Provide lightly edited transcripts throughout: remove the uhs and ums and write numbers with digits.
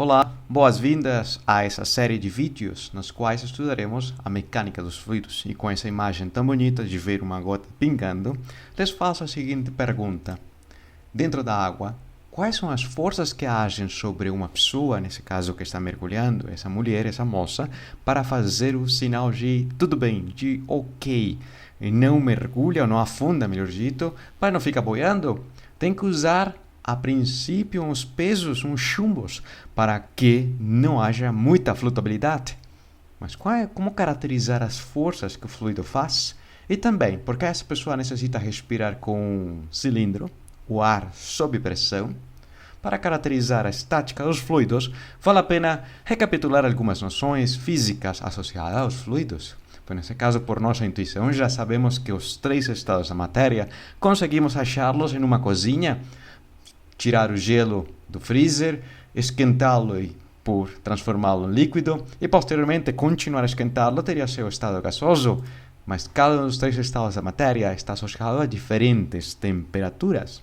Olá, boas-vindas a essa série de vídeos nos quais estudaremos a mecânica dos fluidos. E com essa imagem tão bonita de ver uma gota pingando, les faço a seguinte pergunta. Dentro da água, quais são as forças que agem sobre uma pessoa, nesse caso que está mergulhando, essa mulher, essa moça, para fazer o sinal de tudo bem, de ok, e não mergulha ou não afunda, melhor dito, para não ficar boiando? Tem que usar a princípio uns pesos, uns chumbos, para que não haja muita flutuabilidade. Mas como caracterizar as forças que o fluido faz? E também, porque essa pessoa necessita respirar com um cilindro, o ar sob pressão. Para caracterizar a estática dos fluidos, vale a pena recapitular algumas noções físicas associadas aos fluidos. Nesse caso, por nossa intuição, já sabemos que os três estados da matéria conseguimos achá-los em uma cozinha, tirar o gelo do freezer, esquentá-lo por transformá-lo em líquido e posteriormente continuar a esquentá-lo teria seu estado gasoso, mas cada um dos três estados da matéria está associado a diferentes temperaturas.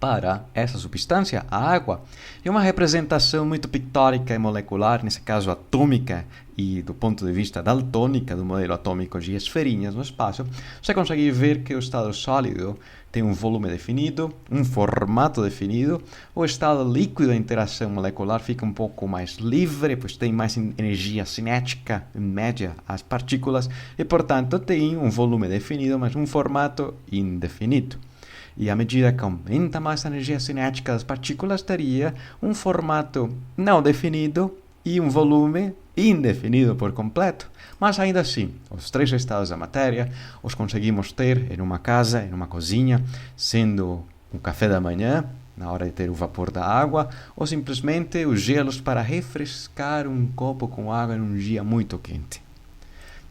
Para essa substância, a água, é uma representação muito pictórica e molecular, nesse caso atômica e do ponto de vista daltônica do modelo atômico de esferinhas no espaço. Você consegue ver que o estado sólido tem um volume definido, um formato definido. O estado líquido, a interação molecular fica um pouco mais livre, pois tem mais energia cinética, em média, as partículas, e portanto tem um volume definido, mas um formato indefinido. E à medida que aumenta mais a energia cinética das partículas, teria um formato não definido e um volume indefinido por completo. Mas ainda assim, os três estados da matéria os conseguimos ter em uma casa, em uma cozinha, sendo um café da manhã, na hora de ter o vapor da água, ou simplesmente os gelos para refrescar um copo com água em um dia muito quente.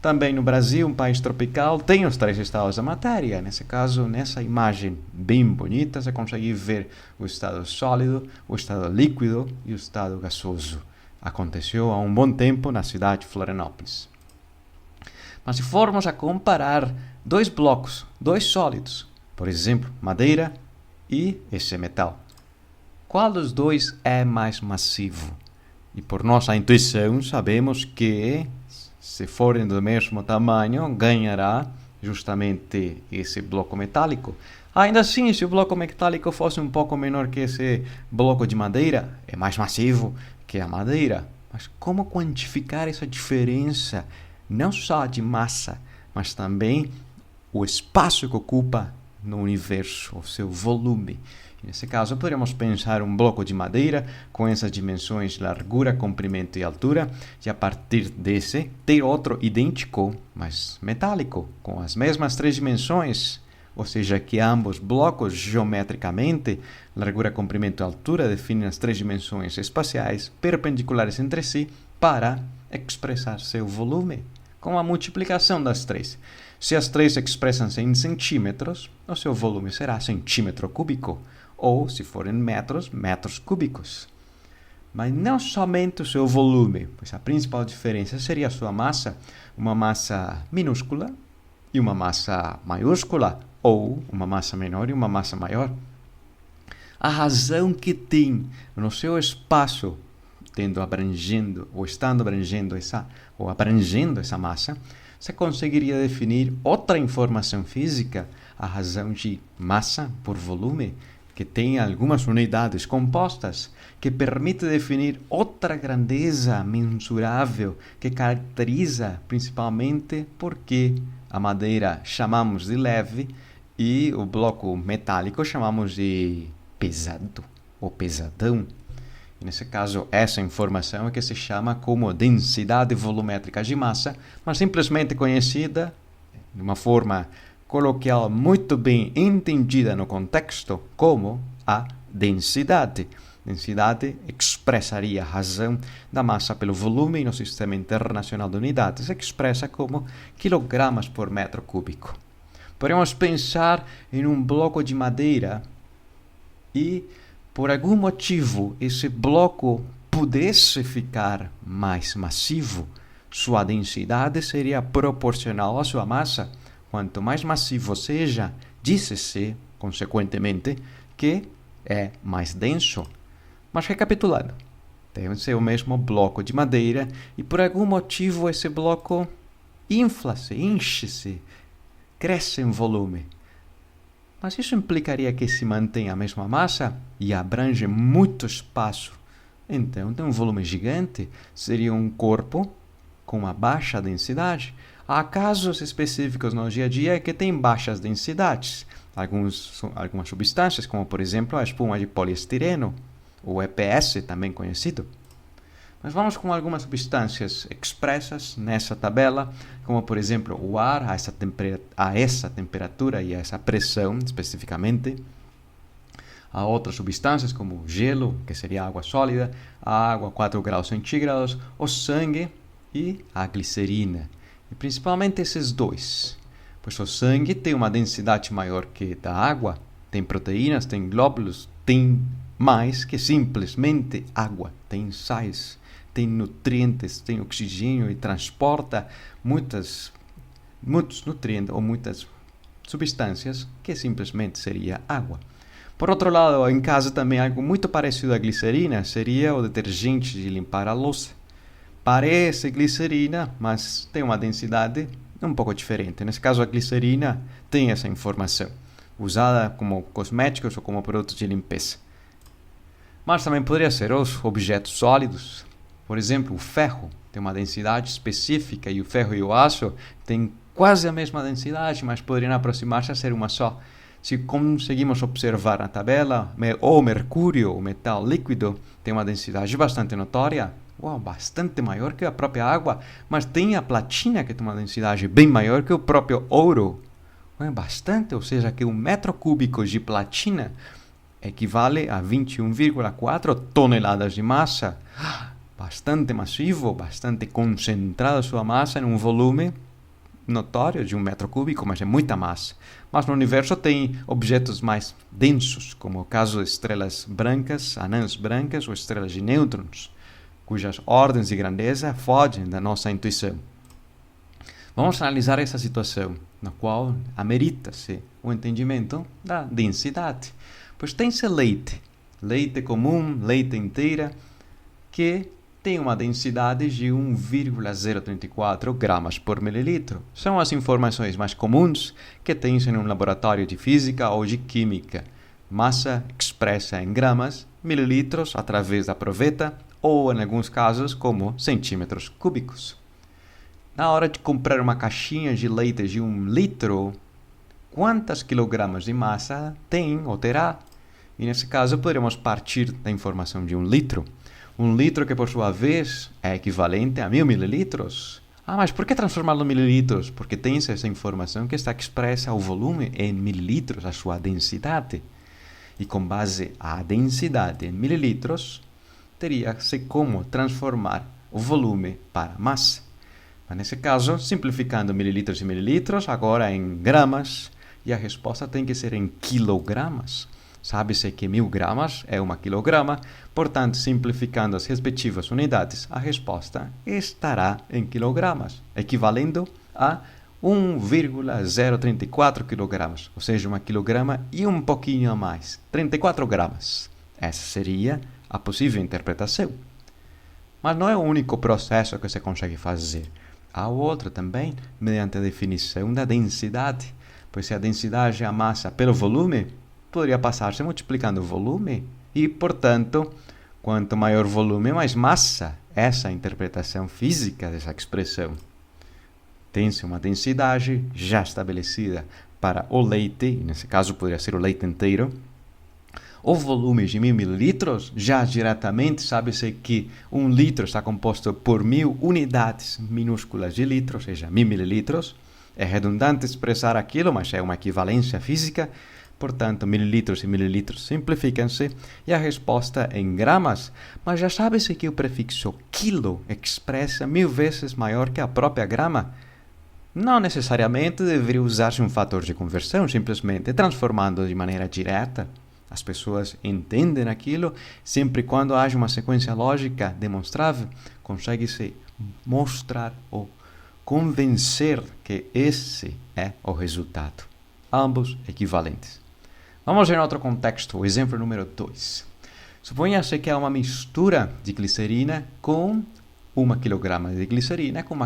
Também no Brasil, um país tropical, tem os três estados da matéria. Nesse caso, nessa imagem bem bonita, você consegue ver o estado sólido, o estado líquido e o estado gasoso. Aconteceu há um bom tempo na cidade de Florianópolis. Mas se formos a comparar dois blocos, dois sólidos, por exemplo, madeira e esse metal, qual dos dois é mais massivo? E por nossa intuição, sabemos que se forem do mesmo tamanho, ganhará justamente esse bloco metálico. Ainda assim, se o bloco metálico fosse um pouco menor que esse bloco de madeira, é mais massivo que a madeira. Mas como quantificar essa diferença, não só de massa, mas também o espaço que ocupa no universo, o seu volume? Nesse caso, poderíamos pensar um bloco de madeira com essas dimensões largura, comprimento e altura, e a partir desse ter outro idêntico, mas metálico, com as mesmas três dimensões, ou seja, que ambos blocos geometricamente, largura, comprimento e altura, definem as três dimensões espaciais perpendiculares entre si para expressar seu volume, com a multiplicação das três. Se as três expressam-se em centímetros, o seu volume será centímetro cúbico, ou, se forem metros, metros cúbicos. Mas não somente o seu volume, pois a principal diferença seria a sua massa, uma massa minúscula e uma massa maiúscula, ou uma massa menor e uma massa maior. A razão que tem no seu espaço, estando abrangendo essa massa, você conseguiria definir outra informação física, a razão de massa por volume, que tem algumas unidades compostas, que permite definir outra grandeza mensurável que caracteriza principalmente porque a madeira chamamos de leve e o bloco metálico chamamos de pesado ou pesadão. E nesse caso, essa informação é que se chama como densidade volumétrica de massa, mas simplesmente conhecida de uma forma coloquial muito bem entendida no contexto como a densidade. Densidade expressaria a razão da massa pelo volume e no Sistema Internacional de Unidades se expressa como quilogramas por metro cúbico. Podemos pensar em um bloco de madeira e, por algum motivo, esse bloco pudesse ficar mais massivo, sua densidade seria proporcional à sua massa. Quanto mais massivo seja, disse-se, consequentemente, que é mais denso. Mas recapitulando, Deve ser o mesmo bloco de madeira e por algum motivo esse bloco infla-se, enche-se, cresce em volume. Mas isso implicaria que se mantém a mesma massa e abrange muito espaço. Então, tem um volume gigante, seria um corpo com uma baixa densidade. Há casos específicos no dia a dia que têm baixas densidades. Algumas substâncias, como por exemplo a espuma de poliestireno, ou EPS, também conhecido. Mas vamos com algumas substâncias expressas nessa tabela, como por exemplo o ar a essa temperatura e a essa pressão especificamente. Há outras substâncias como o gelo, que seria água sólida, a água a 4 graus centígrados, o sangue e a glicerina. E principalmente esses dois, pois o sangue tem uma densidade maior que da água, tem proteínas, tem glóbulos, tem mais que simplesmente água, tem sais, tem nutrientes, tem oxigênio e transporta muitos nutrientes ou muitas substâncias que simplesmente seria água. Por outro lado, em casa também algo muito parecido à glicerina seria o detergente de limpar a louça. Parece glicerina, mas tem uma densidade um pouco diferente. Nesse caso, a glicerina tem essa informação, usada como cosméticos ou como produtos de limpeza. Mas também poderia ser os objetos sólidos. Por exemplo, o ferro tem uma densidade específica e o ferro e o aço têm quase a mesma densidade, mas poderiam aproximar-se a ser uma só. Se conseguimos observar na tabela, o mercúrio, o metal líquido, tem uma densidade bastante notória, bastante maior que a própria água, mas tem a platina que tem uma densidade bem maior que o próprio ouro. Bastante, ou seja, que 1 metro cúbico de platina equivale a 21,4 toneladas de massa. Bastante massivo, bastante concentrada sua massa em um volume notório de 1 metro cúbico, mas é muita massa. Mas no universo tem objetos mais densos, como o caso de estrelas brancas, anãs brancas ou estrelas de nêutrons, cujas ordens de grandeza fogem da nossa intuição. Vamos analisar essa situação, na qual amerita-se o entendimento da densidade. Pois tem-se leite comum, leite inteira, que tem uma densidade de 1,034 gramas por mililitro. São as informações mais comuns que tem-se em um laboratório de física ou de química. Massa expressa em gramas, mililitros através da proveta ou, em alguns casos, como centímetros cúbicos. Na hora de comprar uma caixinha de leite de 1 litro, quantos quilogramas de massa tem ou terá? E nesse caso, poderíamos partir da informação de 1 litro. 1 litro que, por sua vez, é equivalente a 1000 mililitros. Mas por que transformá-lo em mililitros? Porque tem essa informação que está expressa o volume em mililitros, a sua densidade. E com base à densidade em mililitros, teria-se como transformar o volume para massa. Mas nesse caso, simplificando mililitros e mililitros, agora em gramas, e a resposta tem que ser em quilogramas. Sabe-se que 1000 gramas é 1 quilograma, portanto, simplificando as respectivas unidades, a resposta estará em quilogramas, equivalendo a 1,034 quilogramas, ou seja, 1 quilograma e um pouquinho a mais, 34 gramas. Essa seria a possível interpretação. Mas não é o único processo que você consegue fazer. Há outro também, mediante a definição da densidade, pois se a densidade é a massa pelo volume, poderia passar-se multiplicando o volume e, portanto, quanto maior volume, mais massa. Essa é a interpretação física dessa expressão. Tem-se uma densidade já estabelecida para o leite, e nesse caso poderia ser o leite inteiro. O volume de 1000 mililitros, já diretamente sabe-se que 1 litro está composto por 1000 unidades minúsculas de litro, ou seja, 1000 mililitros. É redundante expressar aquilo, mas é uma equivalência física. Portanto, mililitros e mililitros simplificam-se e a resposta é em gramas, mas já sabe-se que o prefixo quilo expressa 1000 vezes maior que a própria grama. Não necessariamente deveria usar-se um fator de conversão, simplesmente transformando de maneira direta. As pessoas entendem aquilo, sempre e quando haja uma sequência lógica demonstrável, consegue-se mostrar ou convencer que esse é o resultado. Ambos equivalentes. Vamos ver em outro contexto, o exemplo número 2. Suponha-se que há uma mistura de glicerina com 1 kg de glicerina com 1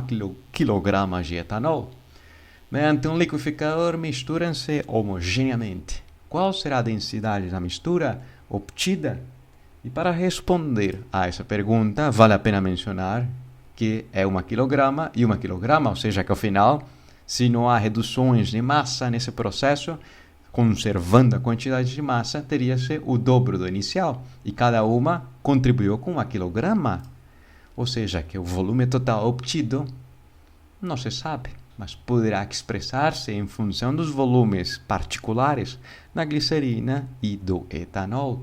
kg de etanol. Mediante um liquidificador, misturam-se homogeneamente. Qual será a densidade da mistura obtida? E para responder a essa pergunta, vale a pena mencionar que é 1 kg e 1 kg, ou seja, que ao final, se não há reduções de massa nesse processo, conservando a quantidade de massa, teria-se o dobro do inicial, e cada uma contribuiu com 1 kg. Ou seja, que o volume total obtido não se sabe, mas poderá expressar-se em função dos volumes particulares da glicerina e do etanol.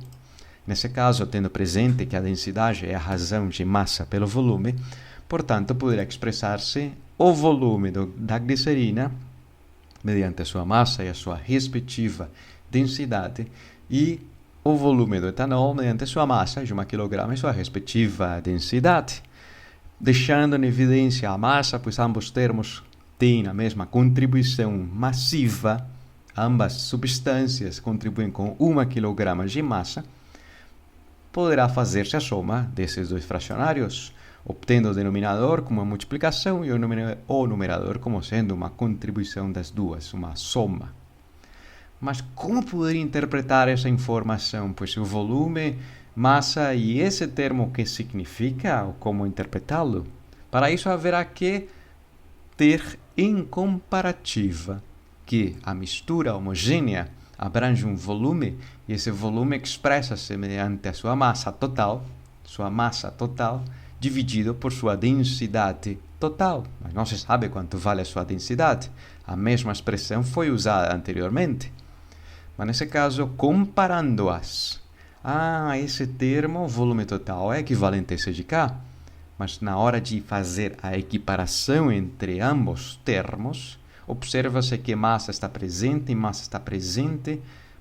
Nesse caso, tendo presente que a densidade é a razão de massa pelo volume, portanto, poderá expressar-se o volume da glicerina mediante a sua massa e a sua respectiva densidade, e o volume do etanol mediante a sua massa de 1 kg e sua respectiva densidade. Deixando em evidência a massa, pois ambos termos têm a mesma contribuição massiva, ambas substâncias contribuem com 1 kg de massa, poderá fazer-se a soma desses dois fracionários, obtendo o denominador como uma multiplicação e o numerador como sendo uma contribuição das duas, uma soma. Mas como poderia interpretar essa informação? Pois o volume, massa e esse termo, o que significa ou como interpretá-lo? Para isso haverá que ter em comparativa que a mistura homogênea abrange um volume e esse volume expressa-se mediante a sua massa total, dividido por sua densidade total. Mas não se sabe quanto vale a sua densidade. A mesma expressão foi usada anteriormente. Mas nesse caso, comparando-as, esse termo, volume total, é equivalente a esse de cá. Mas na hora de fazer a equiparação entre ambos termos, observa-se que massa está presente,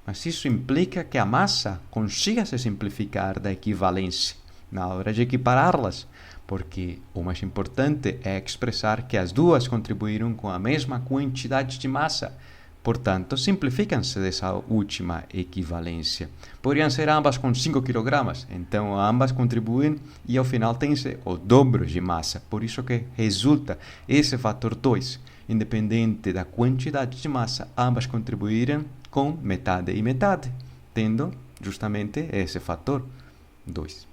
mas isso implica que a massa consiga se simplificar da equivalência na hora de equipará-las, porque o mais importante é expressar que as duas contribuíram com a mesma quantidade de massa. Portanto, simplificam-se dessa última equivalência. Poderiam ser ambas com 5 kg, então ambas contribuem e ao final tem-se o dobro de massa. Por isso que resulta esse fator 2. Independente da quantidade de massa, ambas contribuíram com metade e metade, tendo justamente esse fator 2.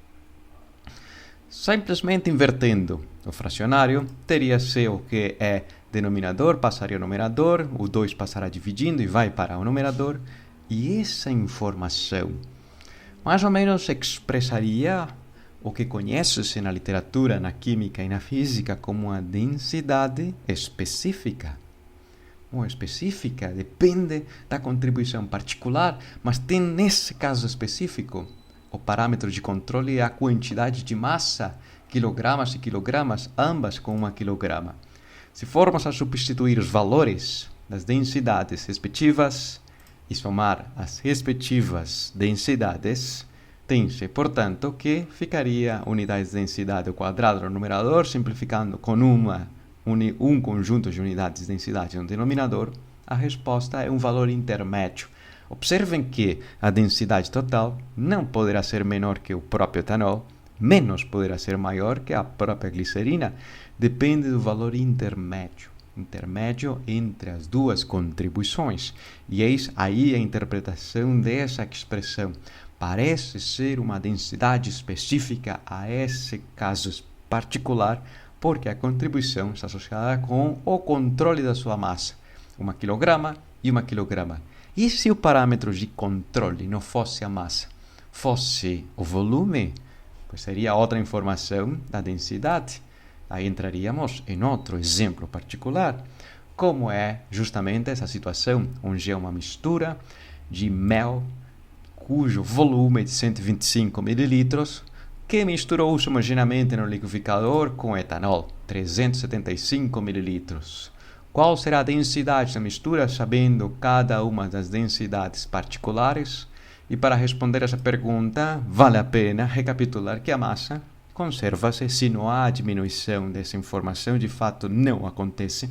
Simplesmente invertendo o fracionário, teria-se o que é denominador, passaria ao numerador, o 2 passará dividindo e vai para o numerador, e essa informação mais ou menos expressaria o que conhece-se na literatura, na química e na física como a densidade específica. Específica depende da contribuição particular, mas tem nesse caso específico o parâmetro de controle é a quantidade de massa, quilogramas e quilogramas, ambas com 1 kg. Se formos a substituir os valores das densidades respectivas e somar as respectivas densidades, tem-se, portanto, que ficaria unidades de densidade ao quadrado no numerador, simplificando com um conjunto de unidades de densidade no denominador. A resposta é um valor intermédio. Observem que a densidade total não poderá ser menor que o próprio etanol, menos poderá ser maior que a própria glicerina. Depende do valor intermédio entre as duas contribuições. E eis aí a interpretação dessa expressão. Parece ser uma densidade específica a esse caso particular, porque a contribuição está associada com o controle da sua massa, 1 kg e 1 kg. E se o parâmetro de controle não fosse a massa, fosse o volume, pois seria outra informação da densidade. Aí entraríamos em outro exemplo particular, como é justamente essa situação, onde é uma mistura de mel, cujo volume é de 125 ml, que misturou-se homogeneamente no liquidificador com etanol, 375 ml. Qual será a densidade da mistura, sabendo cada uma das densidades particulares? E para responder essa pergunta, vale a pena recapitular que a massa conserva-se se não há diminuição dessa informação, de fato não acontece.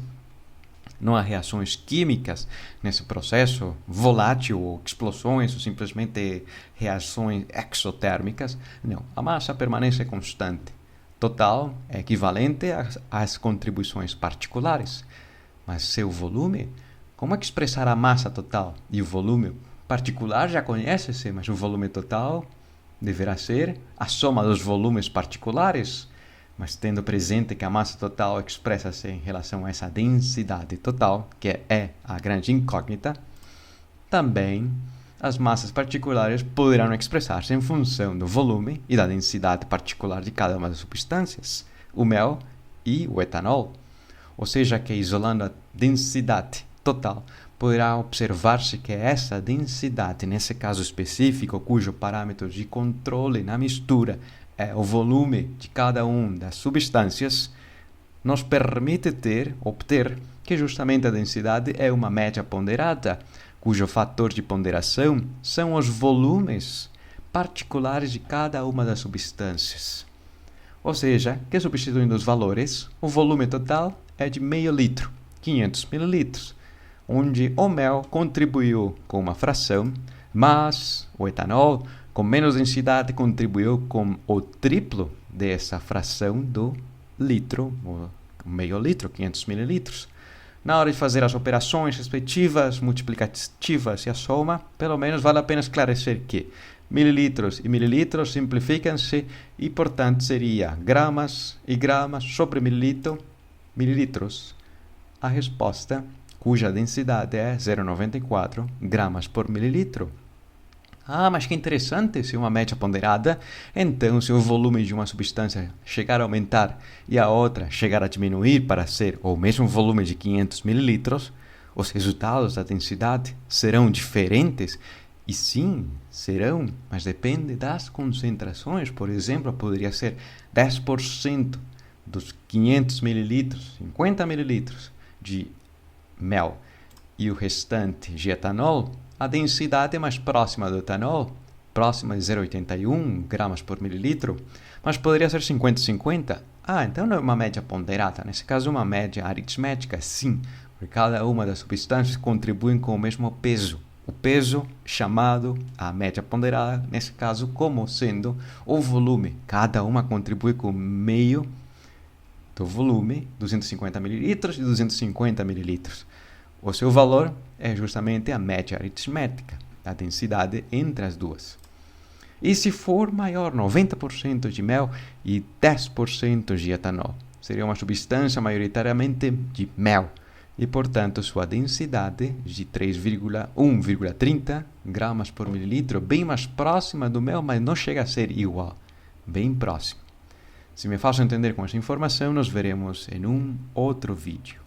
Não há reações químicas nesse processo, volátil, ou explosões, ou simplesmente reações exotérmicas. Não, a massa permanece constante. Total é equivalente às contribuições particulares. Mas seu volume? Como é que expressar a massa total? E o volume particular já conhece-se, mas o volume total deverá ser a soma dos volumes particulares. Mas tendo presente que a massa total expressa-se em relação a essa densidade total, que é a grande incógnita, também as massas particulares poderão expressar-se em função do volume e da densidade particular de cada uma das substâncias, o mel e o etanol. Ou seja, que isolando a densidade total, poderá observar-se que essa densidade, nesse caso específico, cujo parâmetro de controle na mistura é o volume de cada uma das substâncias, nos permite obter que justamente a densidade é uma média ponderada, cujo fator de ponderação são os volumes particulares de cada uma das substâncias. Ou seja, que substituindo os valores, o volume total é de meio litro, 500 ml, onde o mel contribuiu com uma fração, mas o etanol, com menos densidade, contribuiu com o triplo dessa fração do litro, o meio litro, 500 ml. Na hora de fazer as operações respectivas, multiplicativas e a soma, pelo menos vale a pena esclarecer que mililitros e mililitros simplificam-se e, portanto, seria gramas e gramas sobre mililitros. A resposta, cuja densidade é 0,94 gramas por mililitro. Ah, mas que interessante, se uma média ponderada, então se o volume de uma substância chegar a aumentar e a outra chegar a diminuir para ser o mesmo volume de 500 mililitros, os resultados da densidade serão diferentes? E sim, serão, mas depende das concentrações. Por exemplo, poderia ser 10% dos 500 mililitros, 50 mililitros de mel e o restante de etanol. A densidade é mais próxima do etanol, próxima de 0,81 gramas por mililitro, mas poderia ser 50-50. Ah, então não é uma média ponderada, nesse caso uma média aritmética, sim, porque cada uma das substâncias contribuem com o mesmo peso. O peso chamado a média ponderada, nesse caso como sendo o volume. Cada uma contribui com meio do volume, 250 mililitros e 250 mililitros. O seu valor é justamente a média aritmética, a densidade entre as duas. E se for maior, 90% de mel e 10% de etanol, seria uma substância maioritariamente de mel e, portanto, sua densidade de 3,1,30 gramas por mililitro, bem mais próxima do mel, mas não chega a ser igual, bem próximo. Se me faço entender com essa informação, nos veremos em um outro vídeo.